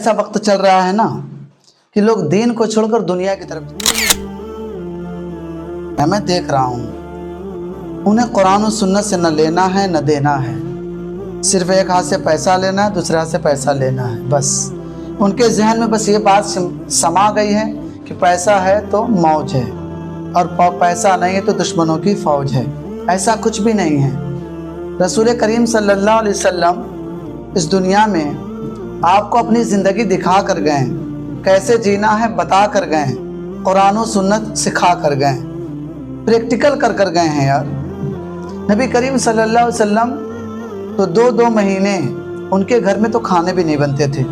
ऐसा वक्त चल रहा है ना कि लोग दीन को छोड़कर दुनिया की तरफ, मैं देख रहा हूँ उन्हें कुरान और सुन्नत से न लेना है न देना है, सिर्फ एक हाथ से पैसा लेना है, दूसरे हाथ से पैसा लेना है। बस उनके जहन में बस ये बात समा गई है कि पैसा है तो मौज है और पैसा नहीं है तो दुश्मनों की फौज है। ऐसा कुछ भी नहीं है। रसूल करीम सल्लल्लाहु अलैहि वसल्लम इस दुनिया में आपको अपनी ज़िंदगी दिखा कर गए, कैसे जीना है बता कर गए, कुरान और सुन्नत सिखा कर गए, प्रैक्टिकल कर कर गए हैं यार। नबी करीम सल्लल्लाहु अलैहि वसल्लम तो 2-2 महीने उनके घर में तो खाने भी नहीं बनते थे।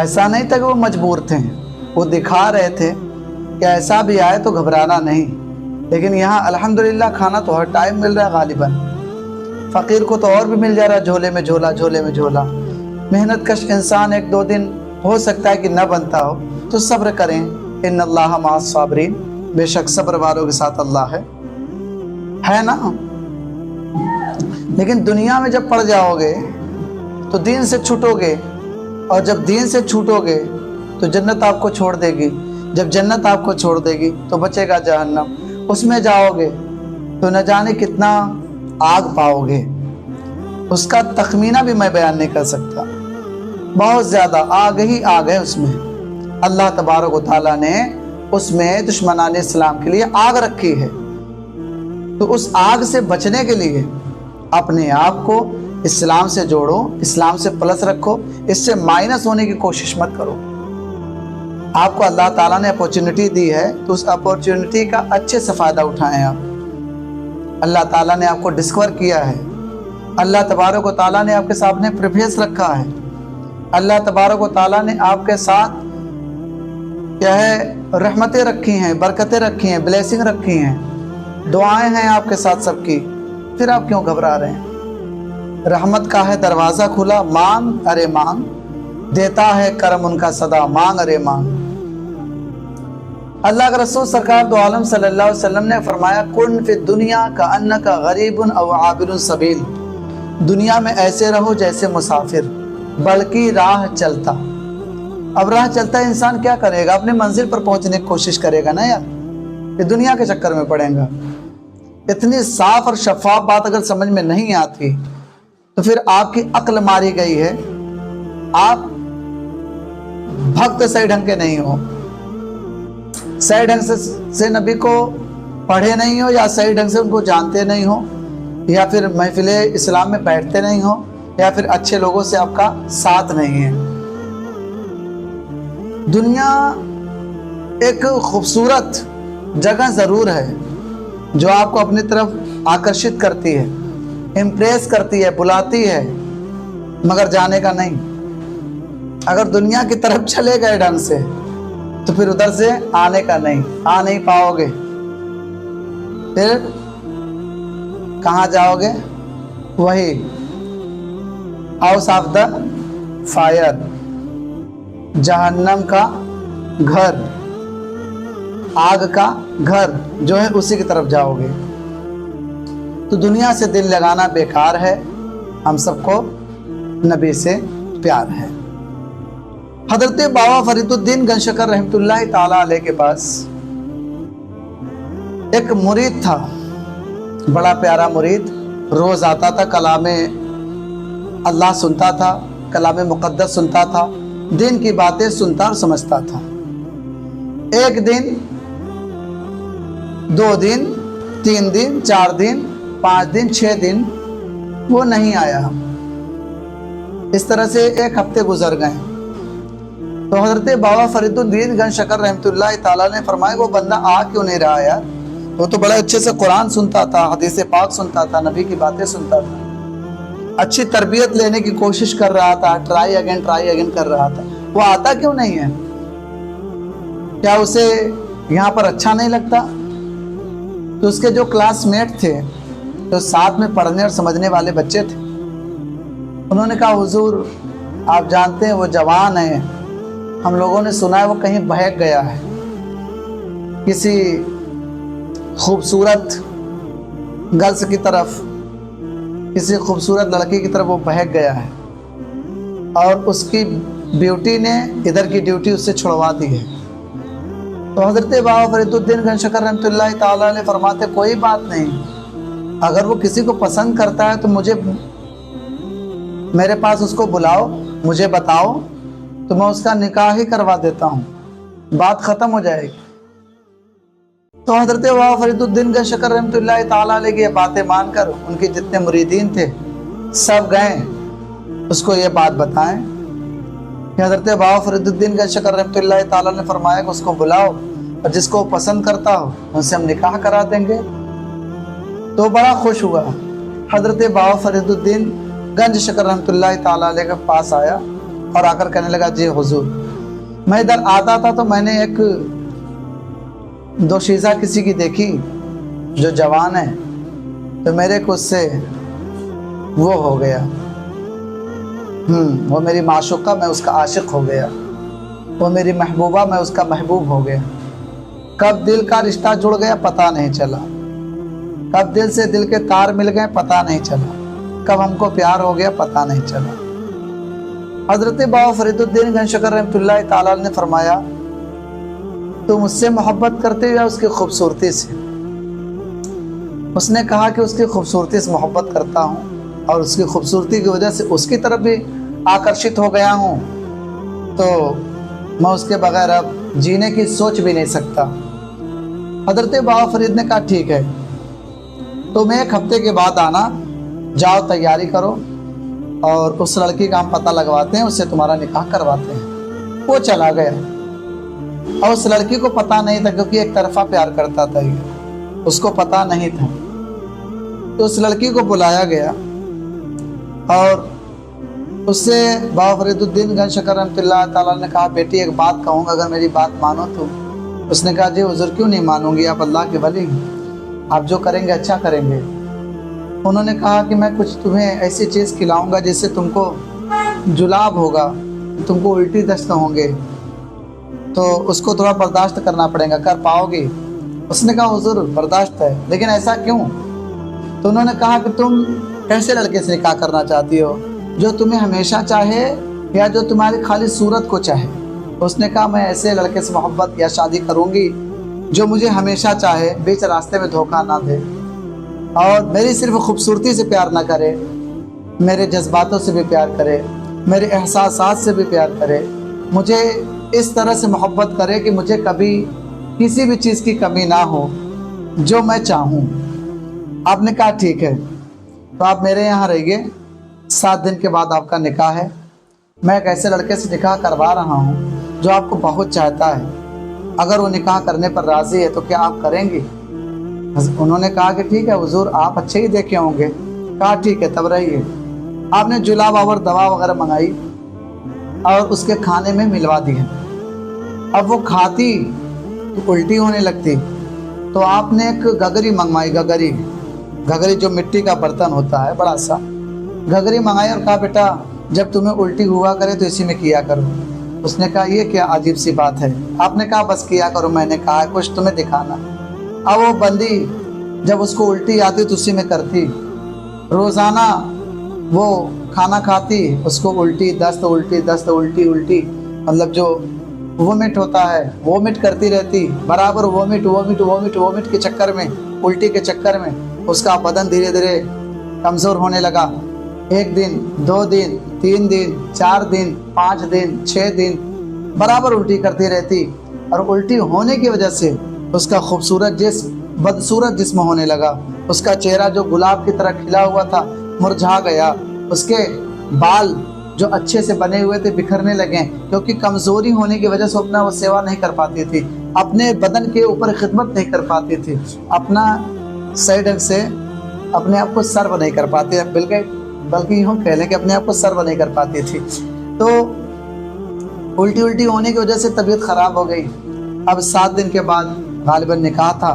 ऐसा नहीं था कि वो मजबूर थे, वो दिखा रहे थे कि ऐसा भी आए तो घबराना नहीं। लेकिन यहाँ अल्हम्दुलिल्लाह खाना तो हर टाइम मिल रहा है गालिबन। फ़कीर को तो और भी मिल जा रहा है, झोले में झोला झोले में झोला। मेहनत कश इंसान 1-2 दिन हो सकता है कि न बनता हो तो सब्र करें, इन्नल्लाह मअस साबिरीन, बेशक सब्र वालों के साथ अल्लाह है ना। लेकिन दुनिया में जब पड़ जाओगे तो दीन से छूटोगे, और जब दीन से छूटोगे तो जन्नत आपको छोड़ देगी, जब जन्नत आपको छोड़ देगी तो बचेगा जहन्नम, उसमें जाओगे तो न जाने कितना आग पाओगे। उसका तखमीना भी मैं बयान नहीं कर सकता, बहुत ज़्यादा आग ही आग है उसमें। अल्लाह तबारक व तआला ने उसमें दुश्मनाने इस्लाम के लिए आग रखी है। तो उस आग से बचने के लिए अपने आप को इस्लाम से जोड़ो, इस्लाम से प्लस रखो, इससे माइनस होने की कोशिश मत करो। आपको अल्लाह ताला ने अपॉर्चुनिटी दी है तो उस अपॉर्चुनिटी का अच्छे से फ़ायदा उठाएं आप। अल्लाह ताला ने आपको डिस्कवर किया है, अल्लाह तबारक व तआला ने आपके सामने प्रिफेस रखा है, अल्लाह तबारक व तआला ने आपके साथ क्या है रहमतें रखी हैं, बरकतें रखी हैं, ब्लेसिंग रखी हैं, दुआएं हैं आपके साथ सबकी, फिर आप क्यों घबरा रहे हैं? रहमत का है दरवाज़ा खुला, मांग अरे मांग, देता है करम उनका सदा, मांग अरे मांग। अल्लाह के रसूल सरकार दो आलम सल्लल्लाहु अलैहि वसल्लम ने फरमाया, कुन फि दुनिया का अन्नका गरीबुन अव आबिरुन सबील, दुनिया में ऐसे रहो जैसे मुसाफिर बल्कि राह चलता। अब राह चलता इंसान क्या करेगा? अपने मंजिल पर पहुंचने की कोशिश करेगा ना यार, ये दुनिया के चक्कर में पड़ेगा। इतनी साफ और शफाफ बात अगर समझ में नहीं आती तो फिर आपकी अक्ल मारी गई है, आप भक्त सही ढंग के नहीं हो, सही ढंग से नबी को पढ़े नहीं हो, या सही ढंग से उनको जानते नहीं हो, या फिर महफिले इस्लाम में बैठते नहीं हो, या फिर अच्छे लोगों से आपका साथ नहीं है। दुनिया एक खूबसूरत जगह ज़रूर है जो आपको अपनी तरफ आकर्षित करती है, इम्प्रेस करती है, बुलाती है, मगर जाने का नहीं। अगर दुनिया की तरफ चले गए ढंग से तो फिर उधर से आने का नहीं, आ नहीं पाओगे। फिर कहाँ जाओगे? वही हाउस ऑफ द फायर, जहन्नम का घर, आग का घर जो है उसी की तरफ जाओगे। तो दुनिया से दिल लगाना बेकार है, हम सबको नबी से प्यार है। हजरत बाबा फरीदुद्दीन गंशकर रहमतुल्लाह ताला अलैह के पास एक मुरीद था, बड़ा प्यारा मुरीद, रोज आता था, कलामे अल्लाह सुनता था, कलामे मुक़द्दस सुनता था, दिन की बातें सुनता और समझता था। एक दिन, 2 दिन, 3 दिन, 4 दिन, 5 दिन, 6 दिन वो नहीं आया। इस तरह से 1 हफ्ते गुजर गए। तो हजरत बाबा फरीदुद्दीन गंशकर रहमतुल्लाह ताला ने फरमाया, वो बंदा आ क्यों नहीं रहा यार? वो तो बड़े अच्छे से कुरान सुनता था, हदीस पाक सुनता था, नबी की बातें सुनता था, अच्छी तरबियत लेने की कोशिश कर रहा था, ट्राई अगेन कर रहा था, वो आता क्यों नहीं है? क्या उसे यहाँ पर अच्छा नहीं लगता? तो उसके जो क्लासमेट थे, तो साथ में पढ़ने और समझने वाले बच्चे थे, उन्होंने कहा, हुजूर आप जानते हैं वो जवान है, हम लोगों ने सुना है वो कहीं बहक गया है, किसी खूबसूरत गर्ल्स की तरफ, किसी खूबसूरत लड़की की तरफ वो बहक गया है, और उसकी ब्यूटी ने इधर की ड्यूटी उससे छुड़वा दी है। तो हज़रत बाबा फरीदुद्दीन गंजशकर रहमतुल्लाह ताला अलैह फरमाते कोई बात नहीं, अगर वो किसी को पसंद करता है तो मुझे मेरे पास उसको बुलाओ, मुझे बताओ, तो मैं उसका निकाह ही करवा देता हूँ, बात ख़त्म हो जाएगी। तो हज़रत बाबा फरीदुद्दीन गंजशकर रहमतुल्लाह ताला अलैह की ये बातें मानकर उनके जितने मुरीदीन थे सब गए उसको ये बात बताएं कि हज़रत बाबा फरीदुद्दीन गंजशकर रहमतुल्लाह ताला ने फरमाया कि उसको बुलाओ और जिसको पसंद करता हो उनसे हम निकाह करा देंगे। तो बड़ा खुश हुआ। हज़रत बाबा फरीदुद्दीन गंजशकर रहमतुल्लाह ताला अलैह के पास आया और आकर कहने लगा, जी हुजूर, मैं इधर आता था तो मैंने एक दोशीज़ा किसी की देखी जो जवान है, तो मेरे को उससे वो हो गया, वो मेरी माशूका, मैं उसका आशिक हो गया, वो मेरी महबूबा, मैं उसका महबूब हो गया। कब दिल का रिश्ता जुड़ गया पता नहीं चला, कब दिल से दिल के तार मिल गए पता नहीं चला, कब हमको प्यार हो गया पता नहीं चला। हज़रत बाबा फरीदुद्दीन गंजशकर रहमतुल्लाह ताला ने फरमाया, तुम मुझसे मोहब्बत करते हो या उसकी खूबसूरती से? उसने कहा कि उसकी खूबसूरती से मोहब्बत करता हूँ और उसकी खूबसूरती की वजह से उसकी तरफ भी आकर्षित हो गया हूँ, तो मैं उसके बगैर अब जीने की सोच भी नहीं सकता। हज़रत बाबा फरीद ने कहा ठीक है, तुम एक हफ्ते के बाद आना, जाओ तैयारी करो और उस लड़की का हम पता लगवाते हैं, उससे तुम्हारा निकाह करवाते हैं। वो चला गया और उस लड़की को पता नहीं था, क्योंकि एक तरफा प्यार करता था ये, उसको पता नहीं था। तो उस लड़की को बुलाया गया और उससे बाबा फरीदुद्दीन गंजशकर रहमतुल्लाह ताला ने कहा, बेटी एक बात कहूँगा, अगर मेरी बात मानो तो। उसने कहा, जी हुजूर क्यों नहीं मानूंगी, आप अल्लाह के वली, आप जो करेंगे अच्छा करेंगे। उन्होंने कहा कि मैं कुछ तुम्हें ऐसी चीज़ खिलाऊंगा जिससे तुमको जुलाब होगा, तुमको उल्टी दस्त होंगे, तो उसको थोड़ा बर्दाश्त करना पड़ेगा, कर पाओगी? उसने कहा, हुजूर बर्दाश्त है, लेकिन ऐसा क्यों? तो उन्होंने कहा कि तुम कैसे लड़के से निकाह करना चाहती हो, जो तुम्हें हमेशा चाहे या जो तुम्हारी खाली सूरत को चाहे? उसने कहा, मैं ऐसे लड़के से मोहब्बत या शादी करूंगी जो मुझे हमेशा चाहे, बीच रास्ते में धोखा ना दे और मेरी सिर्फ खूबसूरती से प्यार ना करे, मेरे जज्बातों से भी प्यार करे, मेरे एहसासात से भी प्यार करे, मुझे इस तरह से मोहब्बत करे कि मुझे कभी किसी भी चीज़ की कमी ना हो, जो मैं चाहूँ। आपने कहा ठीक है, तो आप मेरे यहाँ रहिए, 7 दिन के बाद आपका निकाह है। मैं एक ऐसे लड़के से निकाह करवा रहा हूँ जो आपको बहुत चाहता है, अगर वो निकाह करने पर राज़ी है तो क्या आप करेंगे? उन्होंने कहा कि ठीक है हुजूर, आप अच्छे ही देखे होंगे। कहा ठीक है, तब रहिए। आपने जुलाब और दवा वगैरह मंगाई और उसके खाने में मिलवा दी। अब वो खाती तो उल्टी होने लगती, तो आपने एक गगरी मंगवाई, गगरी जो मिट्टी का बर्तन होता है बड़ा सा, गगरी मंगाई और कहा, बेटा जब तुम्हें उल्टी हुआ करे तो इसी में किया करो। उसने कहा, ये क्या अजीब सी बात है? आपने कहा, बस किया करो, मैंने कहा कुछ तुम्हें दिखाना। अब वो बंदी जब उसको उल्टी आती तो उसी में करती, रोज़ाना वो खाना खाती, उसको उल्टी दस्त, उल्टी दस्त, उल्टी उल्टी, मतलब जो वोमिट होता है वोमिट करती रहती, बराबर वोमिट वोमिट वोमिट वोमिट के चक्कर में, उल्टी के चक्कर में उसका बदन धीरे धीरे कमज़ोर होने लगा। 1 दिन, 2 दिन, 3 दिन, 4 दिन, 5 दिन, 6 दिन बराबर उल्टी करती रहती, और उल्टी होने की वजह से उसका खूबसूरत जिस्म बदसूरत जिस्म होने लगा। उसका चेहरा जो गुलाब की तरह खिला हुआ था मुरझा गया, उसके बाल जो अच्छे से बने हुए थे बिखरने लगे, क्योंकि कमज़ोरी होने की वजह से अपना वो सेवा नहीं कर पाती थी, अपने बदन के ऊपर खिदमत नहीं कर पाती थी, अपना सही ढंग से अपने आप को सर्व नहीं कर पाती, बल्कि यूँ कह लें कि अपने आप को सर्व नहीं कर पाती थी। तो उल्टी होने की वजह से तबीयत ख़राब हो गई। अब 7 दिन के बाद गालिबन निकाह था,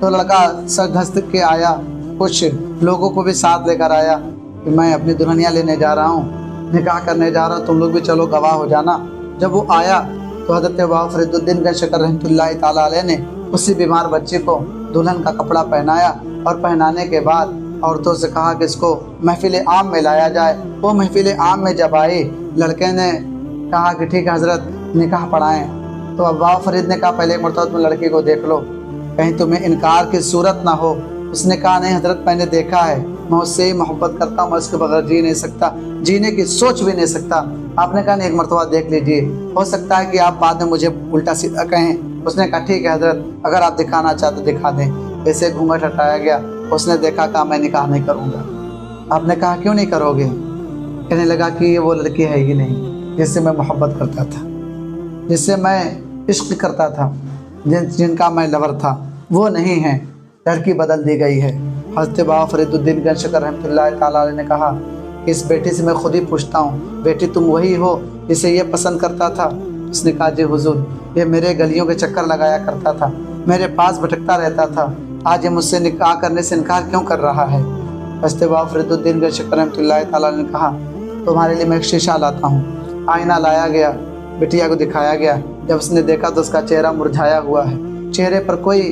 तो लड़का सर धस्त के आया, कुछ लोगों को भी साथ लेकर आया कि मैं अपनी दुल्हनिया लेने जा रहा हूँ, निकाह करने जा रहा हूँ, तुम लोग भी चलो गवाह हो जाना। जब वो आया तो हज़रत बाबा फरीदुद्दीन गंजशकर रहमतुल्लाह ताला अलैह ने उसी बीमार बच्चे को दुल्हन का कपड़ा पहनाया और पहनाने के बाद औरतों से कहा कि इसको महफिल आम में लाया जाए। वो महफिल आम में जब आई, लड़के ने کہا کہ ٹھیک ہے حضرت نکاح پڑھائیں۔ تو اب بابا فرید نے کہا پہلے ایک مرتبہ تم لڑکی کو دیکھ لو، کہیں تمہیں انکار کی صورت نہ ہو۔ اس نے کہا نہیں حضرت میں نے دیکھا ہے، میں اس سے ہی محبت کرتا ہوں، میں اس کے بغیر جی نہیں سکتا، جینے کی سوچ بھی نہیں سکتا۔ آپ نے کہا نہیں ایک مرتبہ دیکھ لیجئے، ہو سکتا ہے کہ آپ بعد میں مجھے الٹا سیدھا کہیں۔ اس نے کہا ٹھیک ہے حضرت اگر آپ دکھانا چاہتے دکھا دیں۔ ایسے گھونگھٹ ہٹایا گیا، اس نے دیکھا، کہا میں نکاح نہیں کروں گا۔ آپ نے کہا کیوں نہیں کرو گے؟ کہنے لگا کہ یہ وہ لڑکی ہے ہی نہیں جس سے میں محبت کرتا تھا، جس سے میں عشق کرتا تھا، جن کا میں لور تھا، وہ نہیں ہے، لڑکی بدل دی گئی ہے۔ حضرت بابا فرید الدین گنج شکر رحمۃ اللہ تعالیٰ علیہ نے کہا کہ اس بیٹی سے میں خود ہی پوچھتا ہوں، بیٹی تم وہی ہو جسے یہ پسند کرتا تھا؟ اس نے کہا جی حضور، یہ میرے گلیوں کے چکر لگایا کرتا تھا، میرے پاس بھٹکتا رہتا تھا، آج یہ مجھ سے نکاح کرنے سے انکار کیوں کر رہا ہے؟ حضرت بابا فرید الدین گنج شکر رحمۃ اللہ تعالیٰ علیہ نے کہا تمہارے لیے میں ایک شیشہ لاتا ہوں۔ آئینہ لایا گیا، بٹیا کو دکھایا گیا، جب اس نے دیکھا تو اس کا چہرہ مرجھایا ہوا ہے، چہرے پر کوئی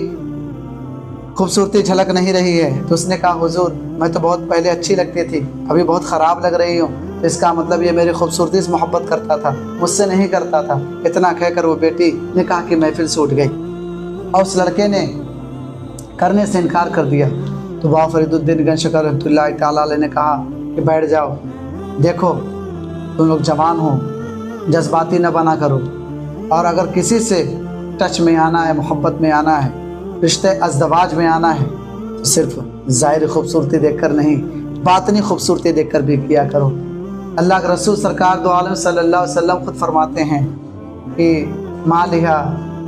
خوبصورتی جھلک نہیں رہی ہے۔ تو اس نے کہا حضور میں تو بہت پہلے اچھی لگتی تھی، ابھی بہت خراب لگ رہی ہوں، تو اس کا مطلب یہ میری خوبصورتی سے محبت کرتا تھا، مجھ سے نہیں کرتا تھا۔ اتنا کہہ کر وہ بیٹی نکاح کی محفل سے اٹھ گئی اور اس لڑکے نے کرنے سے انکار کر دیا۔ تو بابا فرید الدین گنج شکر رحمۃ اللہ تعالیٰ علیہ نے کہا کہ بیٹھ جاؤ، دیکھو تم لوگ جوان ہو، جذباتی نہ بنا کرو، اور اگر کسی سے ٹچ میں آنا ہے، محبت میں آنا ہے، رشتے ازدواج میں آنا ہے تو صرف ظاہری خوبصورتی دیکھ کر نہیں، باطنی خوبصورتی دیکھ کر بھی کیا کرو۔ اللہ کے رسول سرکار دو عالم صلی اللہ علیہ وسلم خود فرماتے ہیں کہ مالہا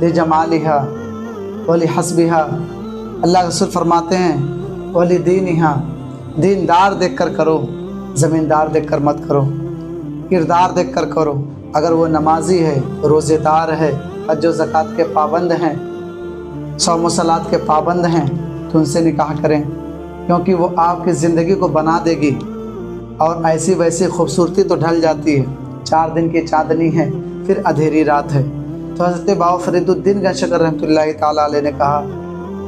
لجمالہا ولحسبہا، اللہ کے رسول فرماتے ہیں ولدینہا، دیندار دیکھ کر کرو، زمیندار دیکھ کر مت کرو، کردار دیکھ کر کرو۔ اگر وہ نمازی ہے، روزے دار ہے، حج و زکوٰۃ کے پابند ہیں، صوم و صلات کے پابند ہیں، تو ان سے نکاح کریں، کیونکہ وہ آپ کی زندگی کو بنا دے گی۔ اور ایسی ویسی خوبصورتی تو ڈھل جاتی ہے، 4 دن کی چاندنی ہے، پھر اندھیری رات ہے۔ تو حضرت بابا فرید الدین گنج شکر رحمۃ اللہ تعالیٰ علیہ نے کہا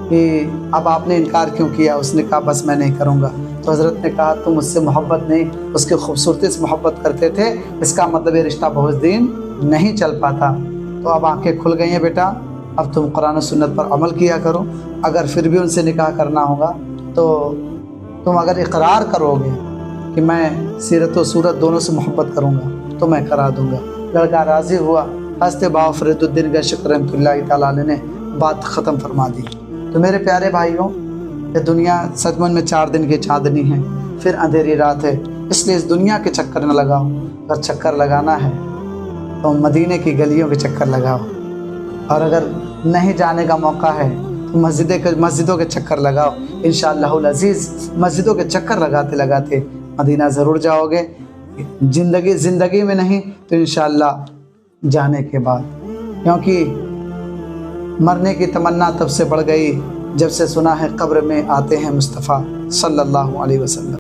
کہ اب آپ نے انکار کیوں کیا؟ اس نے کہا بس میں نہیں کروں گا۔ تو حضرت نے کہا تم اس سے محبت نہیں، اس کی خوبصورتی سے محبت کرتے تھے، اس کا مطلب یہ رشتہ بہت دن نہیں چل پاتا۔ تو اب آنکھیں کھل گئی ہیں بیٹا، اب تم قرآن و سنت پر عمل کیا کرو۔ اگر پھر بھی ان سے نکاح کرنا ہوگا تو تم اگر اقرار کرو گے کہ میں سیرت و صورت دونوں سے محبت کروں گا تو میں کرا دوں گا۔ لڑکا راضی ہوا۔ حضرت بابا فرید الدین گنج شکر رحمۃ اللہ تعالیٰ علیہ نے بات ختم فرما دی۔ تو میرے پیارے بھائیوں، یہ دنیا سچ مچ میں 4 دن کی چاندنی ہے، پھر اندھیری رات ہے، اس لیے اس دنیا کے چکر نہ لگاؤ۔ اگر چکر لگانا ہے تو مدینے کی گلیوں کے چکر لگاؤ، اور اگر نہیں جانے کا موقع ہے تو مسجدوں کے چکر لگاؤ۔ انشاءاللہ العزیز مسجدوں کے چکر لگاتے لگاتے مدینہ ضرور جاؤ گے، زندگی میں نہیں تو انشاءاللہ جانے کے بعد، کیونکہ مرنے کی تمنا تب سے بڑھ گئی جب سے سنا ہے قبر میں آتے ہیں مصطفیٰ صلی اللہ علیہ وسلم۔